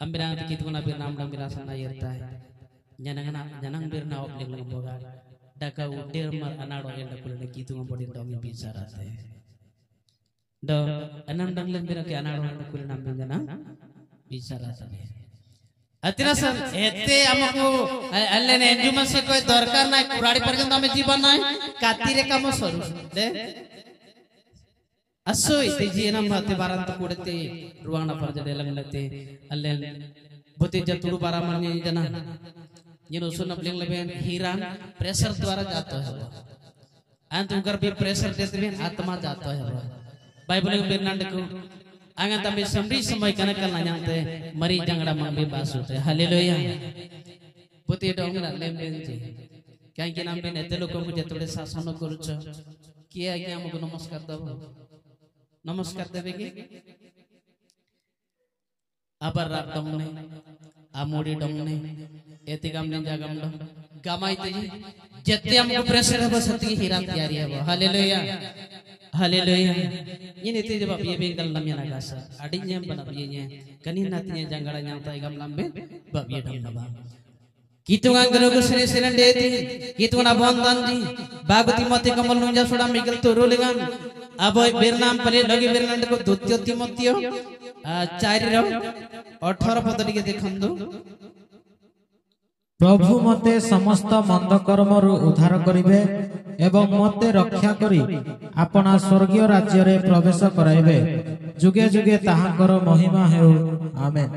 अम्बिरांग तो कितुना बिर नाम डम बिरा सना यरता है जनंग बिर नाव अपने लोग बोगा डका उड़ेर मर अनाड़ो ये डकुले कितुना बड़ी डोमी बिचार आते हैं डो अनंग डंगले बिरा के अनाड़ो डकुले नाम बिरा बिचार आते हैं अतिरसन एते हमको अल्ले ने एंजुमन से कोई दरकार ना कुराड़ी पर्यंत हमें जीवन ना कातीरे काम सरू दे असो इते जीनम भाते बारंत कुड़ते रुवाना पर जडे लगलते अल्ले बुते जतुरु बारामनी जना जिनो सुन ब्लिंग लेबेन हीरा प्रेशर द्वारा जाता है अंत उगर भी प्रेशर देते हैं आत्मा जाता है बाइबल में बेरनांड को आंगन तब समरी समय कनक करना जानते मरी जंगड़ा मंबी बास होते हालेलुया पुती डोंगरा लेमबेन जी क्या कि नाम बेन एते लोगों को जतोड़े शासन करूछ किए आगे हमको नमस्कार देबे की अबर रात डोंगने आमोड़ी डोंगने एते गामने जागम डोंग गामाई ते जत्ते हमको प्रेशर है बस सती हीरा तैयारी है hallelujah hallelujah ini tu jawab ye be dalam yang agasa adinya bana biye kanin natinya janggara yang tai gam lambe bab ye dam naba kitungan gerogo sene sene deti kituna bondan ji bagati mate kamal nunja soda migel turu lengan aboy bernam pale lagi bernand ko dutyo timotyo 4 ro 18 पद टिके देखंदु प्रभु मते समस्त मंद कर्मरु उद्धार करिवे एवं मते रक्षा करी अपना स्वर्गीय राज्य रे प्रवेश कराइबे जुगे जुगे ताहाकर महिमा हेउ आमेन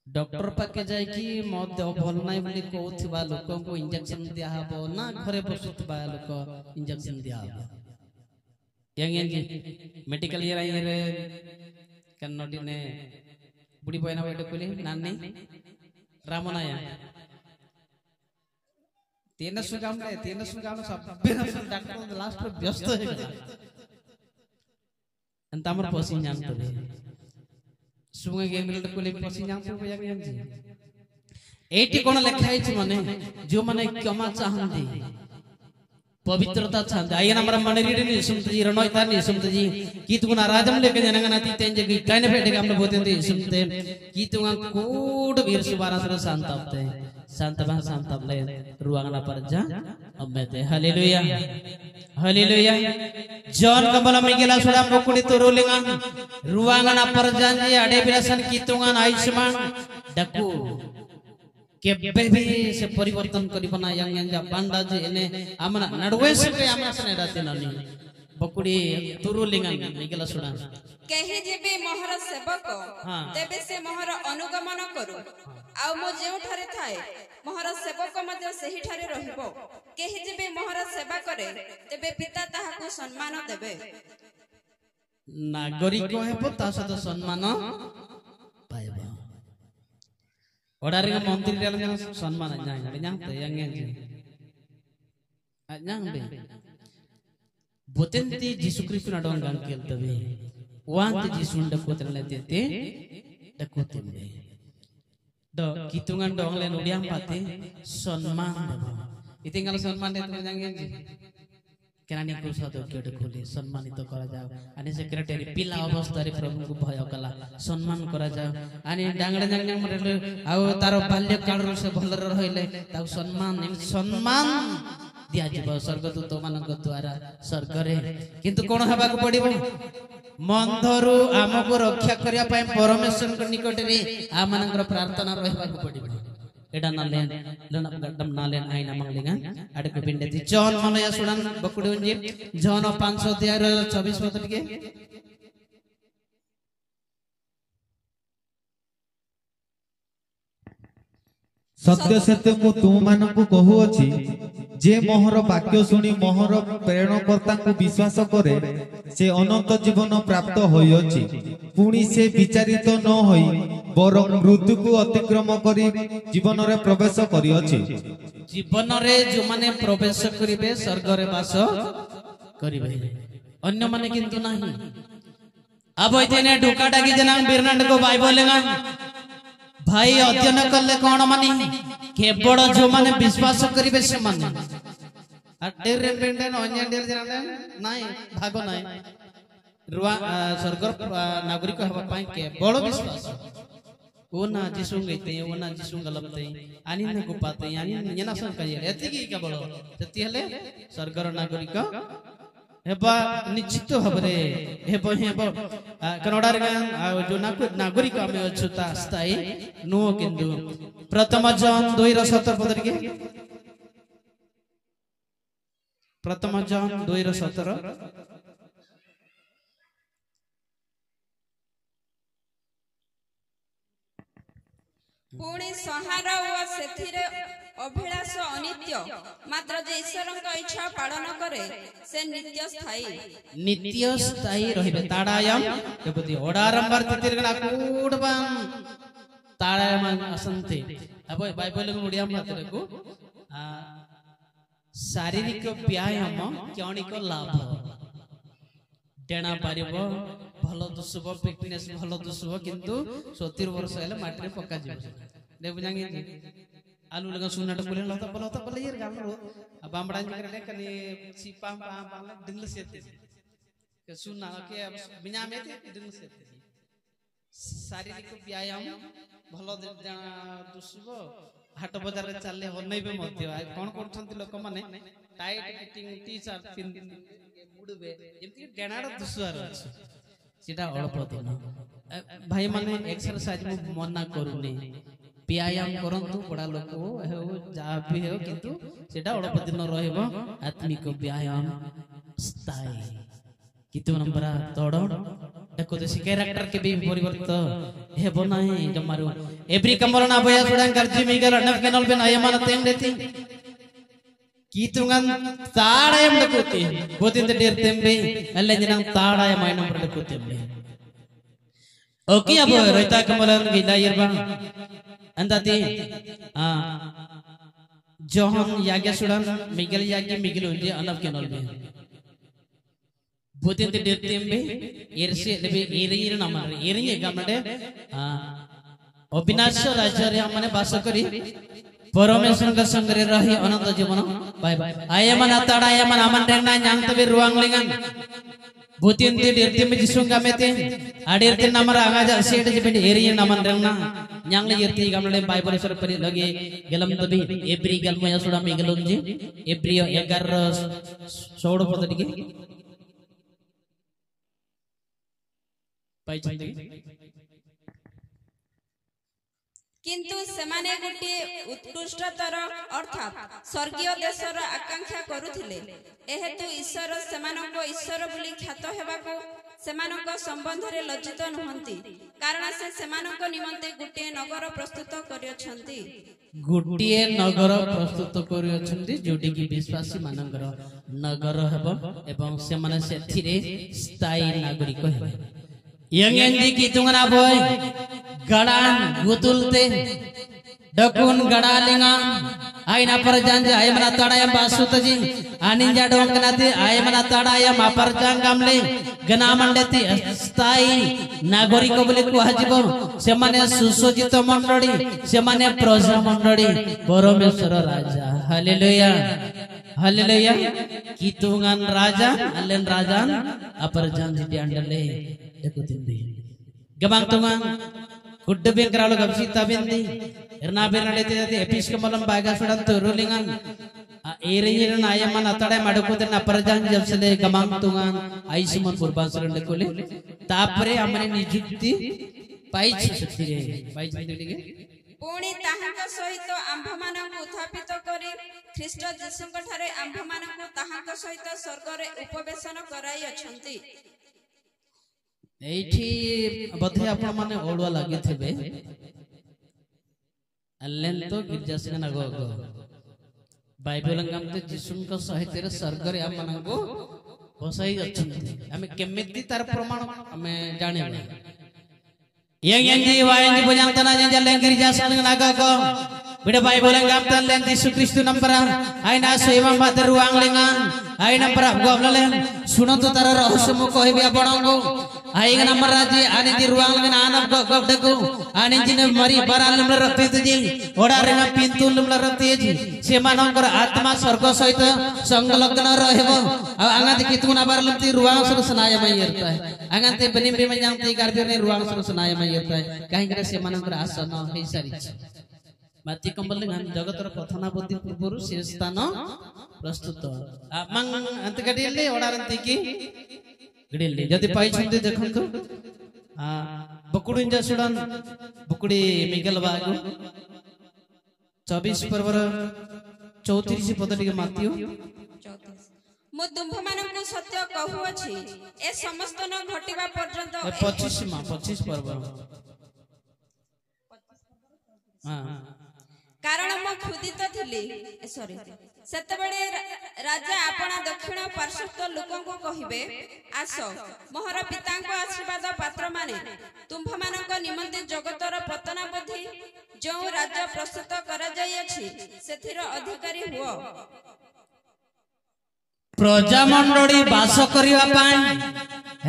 डॉक्टर पाके जाय कि मत भल नाही बोली कहउथिबा लोक को इंजेक्शन दिया हबो ना घरे बसुतबा लोक इंजेक्शन दिया हबो यंग जी मेडिकल इयर आई रे कन्नडी ने बुढ़ी बयना बैठे कोली नानी रामनाया तीन सुगाम सब डॉक्टर लास्ट में व्यस्त है अंतमर पसी जान तो सुंगे गेम मिलट कोली पसी जान तो या गेम जी एटी कोन लेखा है माने जो माने क्षमा चाहंदी पवित्रता चाहंदी आय नंबर मन रीड नि सुमत जी रणोय तार नि सुमत जी की तुना राजम लेके जनगना ती तेंजे की काने फेटे हमने बोतेंदी सुमते की तुना कोड वीर सुबारा सर शांतापते शांताबले रुवांगना परजा अम्मेते हालेलुया हालेलुया जॉन कमला मिगेला सुड़ा मोकुड़ी तो रोलिंगा रुवांगना परजा जी अडे बिलासन की तुंगा आयुष्मान डकू केबे भी से परिवर्तन करी बना yang banda je ene amana nadwe se amana sene rate nani बकुड़ी तुरुलिंगा मिगेला सुड़ा केहि जेबे मोहर सेवक तेबे से मोहर अनुगमन करू आ मो जेउ ठारे थाए मोहर सेवक मध्य सही ठारे रहिबो केहि जेबे मोहर सेवा करे तेबे पिता ताहाकु सम्मान देबे नागरिक हेबो ता सत सम्मान पाइबो ओडारे मंत्री रेल सम्मान जाय जानते यंगे जी जानबे बोतेंती जीसु क्रिस्तु ना डोंग गांकेल तबे वांत जीसु डकोतन लेते डकोतेंबे दो कितुंgan dong len udiam pate सम्मान देबो इतिंगल सम्मान दे तो जांगे जी केरानी को सदक्योटे खोली सम्मानित करा जाओ आणि सेक्रेटरी पिला अवस्था रे प्रभु को भय कला सम्मान करा जाओ आणि डांगडा डांगडा मरे आउ तार बाल्य काल रो से भलर रहिले ता सम्मान दिया जीव स्वर्गदूत मानक द्वारा स्वर्ग रे किंतु कोन हबा को पड़िबो मंधरु हमको रक्षा करिया पय परमेश्वर के निकट रे आ मानकर प्रार्थना रहबा को पड़िबो एडा नालेन लना गडम नालेन आइना मंगलिंगा अडक पिंडेती जॉन मनया सुडन बकुडे उंजी जॉन 5 अध्याय 24 पद टिके सत्य सत्य मु तुम मानकु कहू अछि जे मोहर वाक्य सुनी मोहर प्रेरणकर्ता को विश्वास करे से अनंत जीवन प्राप्त होई अछि पुणी से विचारित न होई बरं मृत्यु को अतिक्रम करी जीवन रे प्रवेश करी अछि जीवन रे जो माने प्रवेश करिवे स्वर्ग रे वास करिवे अन्य माने किंतु नाही अब इतने ढोका डाकी जना बिरनांड को बाइबल लेगा भाई अध्ययन करले कोन मानी केवल जो माने विश्वास करिवे से माने अटेर पेंडन अन्य डेर जना नाही भागो नाही रुआ स्वर्ग नागरिक हवा पाई केवल विश्वास ओ ना जिसु गइते ओ ना जिसु गलबते आनी न गुपाते आनी नेना सन कहिए एति की केवल जति हेले स्वर्गर नागरिक हेबा निश्चित भाबरे हेबो हेबो कनडा रे जो नागरिक आमे अछुता स्थायी नो किंतु प्रथम जॉन 2:17 पद के प्रथम जॉन 2:17 पुणी संहार व सेथिरे अभिलाष अनित्य मात्र जे ईश्वरक इच्छा पालन करे से नित्य स्थायी रहिबे ताडायम केबति ओडारंबर तितिरगना कूडबां ताडायम असंते अब बाइबल को ओडिया मात्र को शारीरिक व्यायाम क्योनिक लाभ डेना पारिबो भलो दुसबो फिटनेस भलो दुसबो किंतु 70 वर्ष हेले माटरे पक्का जीव देबु जांगे आलू लगा सुनाट बोले लता बोले यार गाम रो बामड़ा करे कने सिपा पा डिंगल सेते के सुना के बिना में डिंगल सेते शारीरिक व्यायाम भलो दुसबो हाट बाजार रे चलले होनैबे मध्य कोन करछंती लोक माने टाइट फिटिंग टी शर्ट पिन मुडबे एमती डेनाड दुसुआर अछि सीधा अल्प दिन भाई माने एक्सरसाइज में मना करूनी व्यायाम करंतु बड़ा लोक हो जा भी हो किंतु सेटा अल्प दिन रहबो आत्मिक व्यायाम स्थायी कितो नंबर तोड़ देखो देसी कैरेक्टर के भी परिवर्तन हेबो नाही जमारो एवरी कमरना बया सुडां गर्जी Miguel enough kennel Ben Ayman तेम देती कीतुंगन ताड़ायम दकुती बोतिंद डेर तेंबे अल्ले जिनां ताड़ायम आयन पर दकुती ओके अब रोइता कमलन गिला यरबा अंदाती जोहन यागे सुडां मिगल यागे मिगल उंजे अनफ केनल बे बोतिंद डेर तेंबे एरसे लेबे एरियर नामरे एरिये गामडे अविनाश राज्य रे हमने वास करी परमेश्वर का संग रे रही अनंत जीवन बाय बाय आयमन ताड़ा आयमन आमन रेना न्यांग तबे रुआंग लेंगन भूतिन ते डेरते में जिसुंगा मेते आडेरते नमरा आगाजा सेट जिबे एरिया नमन रेना न्यांग ले यर्ती गामले बाइबल सर पर लगे गलम तबे एब्री गलमया सुडा में गलंजे एब्री 11:16 पद दिके पाई छथि किंतु सेमाने गुटे उत्कृष्टतर अर्थात स्वर्गीय देशर आकांक्षा करुथिले एहेतु ईश्वर सेमानको ईश्वर बोली ख्यात हेबाको सेमानको संबंध रे लज्जित नहंती कारण से सेमानको निमंते गुटे नगर प्रस्तुत करियछंती गुटिए नगर प्रस्तुत करियछंती जोटी की विश्वासी मानकर नगर हेबो एवं सेमाने सेथिरे स्थायी नागरिक हेबे यंगेंदी की तुंगना बोय गड़ान गुतुलते डकुन गड़ा लिंगा आइना पर जांजे आय मना ताड़ायम बासुतजी आनिंजा डोंगनाते आय मना ताड़ायम अपर जांगामले गना मंडती स्थायी नागरिक बोली कुहाजिबो से माने सुसज्जित मंडली से माने प्रजा मंडली परमेश्वर राजा hallelujah Haleluya. Kitungan raja, alen rajan, apar janji di andale, ikutin dia. Gamang tungan, kuda bin keralo gabsi tabin di, erna berna dete episkopalam baga sudan turulingan. Iriran ayaman atade madukutin apar janji jabsele gamang tungan, aisuman kurban suran dekule. Tapre amane nijukti, paich sutire, paich sutire. पुणी ताहांक सहित आंभमानंकु उत्थापित करी ख्रीष्ट जीशुंक ठारे आंभमानंकु ताहांक सहित स्वर्गरे उपवेशन कराई अछंती। एठी बधे आपण माने ओडवा लागि थेबे अल्लेन तो गिरजासन नगो बाइबल अंगमते जीशुंक सहित रे स्वर्गरे आमनंकु बसाई अछंती। हमें केमिति तार प्रमाण हमें जाने yang di wayang di punyang tanah yang jalan gereja sang naga ko beda Bible yang gamtan len Yesus Kristus nampara aina seimam bater ruang lengan aina para goblalen suno to tara rahasya mo kohibi apanango aina namaraji ani di ruang lengan anap gog deku ani jine mari baral lemla rakti ji oda renga pintu lemla rakti ji semanongkor atma sorgo soita sanglagna rahebo angati kituna bar lemti ruang sur senaya mayerta angante benim bemenyang ti garbirne ruang sur senaya कहीं करे से मानकर आसन हे सारी माती कंबल dengan जगतर प्रथनापति पूर्वरु से स्थान प्रस्तुत मंग अंत गडिले ओडारंती की गडिले जदि पाई छंते देखंतु बकुड़ी जसुडन बकुड़ी मिगल बागु 24 पर्वर 34 पद टिके मातियो मो तुम्भमानंकु सत्य कहू अछि ए समस्त न घटिबा पर्यंत 25 पर्व कारण मो खुदित थिली सॉरी सेतबेले राजा आपना दक्षिण पार्श्वस्थ लोकंको कहिबे आस मोहर पितांको आशीर्वाद पात्र माने तुम्भमानंक निमंते जगतर पतनावधि जो राज्य प्रस्तुत करा जाय अछि सेथिर अधिकारी हुओ। प्रजामंडली बास करिवा पाई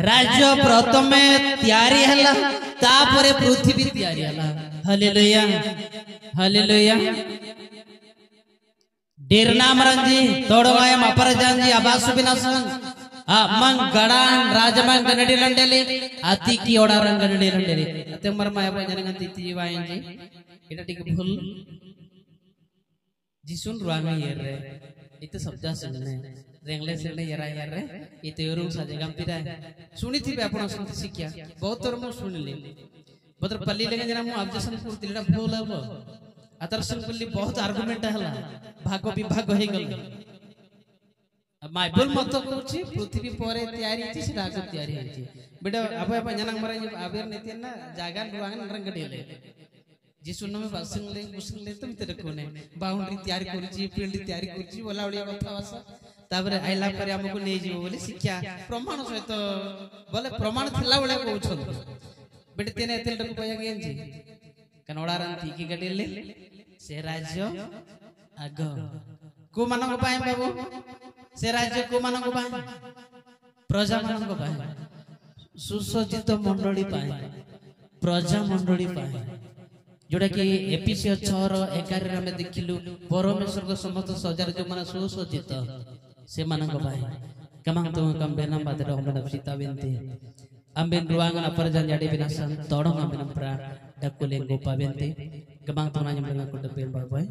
राज्य प्रथमे तयारी हला तापरे पृथ्वी तयारी हला। हालेलुया हालेलुया डेरनाम रंजी तोड़वाय मापर जानजी आवास बिनासन मंग गडान राजमान गनडी लंडेले आती की ओडा रंग गनडी लंडेले अते मरमाय बजनंग तिती वायंजी एटा टिक भूल जिसुन रुआंग येरे इते शब्द सुनने रेंगले सेले येरा येरे इते योरु सजेगम तिरा सुनी थी आपण सुनती शिक्षा बहुत तर मु सुनली बदर पल्ली लेगे जना मु ऑब्जेक्शन करतिला भूल हबो आदर्शन पल्ली बहुत आर्गुमेंट हला भाग विभाग हे गल बाइबल मत कहूची पृथ्वी परे तयारी छी से राज तयारी छी बेटा अब अब जनंग मरे आबेर नेति ना जागा रुआंग रंग डेले जिसुन में बासंगले मुसंगले तुम ते कोने बाउंड्री तयारी करची फील्ड तयारी करची बोला ओलिया कथा भाषा ताबरे आइला परे हमको नै जीव बोले शिक्षा प्रमाण सहित बोले प्रमाण थिला बोले कहउछन बेटे तेने एतेल टक पया गेन जी कनोडारन थीकी गडेले से राज्य आग को मानक पाए बाबू से राज्य को मानक पाए प्रजा मानक पाए सुसज्जित मंडली पाए प्रजा मंडली पाए जोड़ा कि एपीसी 6:11 रे हमें देखिलु परमेश्वर को समस्त सजार जो माने सुसज्जित से मानक पाए कमांग तो कम बेना बादर हम Sita बेनते amben ruangan aparjan jadi binasan todong amben pra dakulen gopa bente kemang tunanya dengan kuda pen babai